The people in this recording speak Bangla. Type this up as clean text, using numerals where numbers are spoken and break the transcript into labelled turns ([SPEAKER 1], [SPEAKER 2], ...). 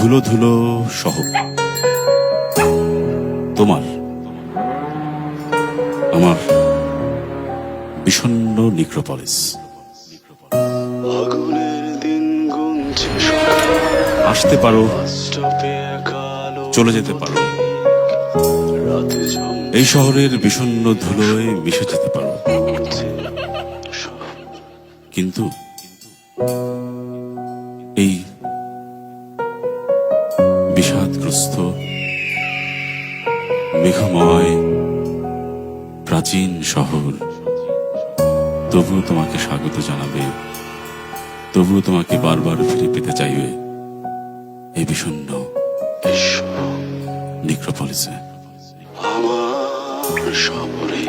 [SPEAKER 1] ধুলো ধুলো শহর, তোমার আমার বিষণ্ণ নিক্রোপলিস। আসতে পারো, চলে যেতে পারো, এই শহরের বিষণ্ণ ধুলোয় মিশে যেতে পারো, কিন্তু এই বিষাদগ্রস্ত মেঘময় প্রাচীন শহর তবুও তোমাকে স্বাগত জানাবে, তবুও তোমাকে বারবার ফিরে পেতে চাইবে এই বিষণ্ণ নিক্রোপলিসে।
[SPEAKER 2] আমার শহরে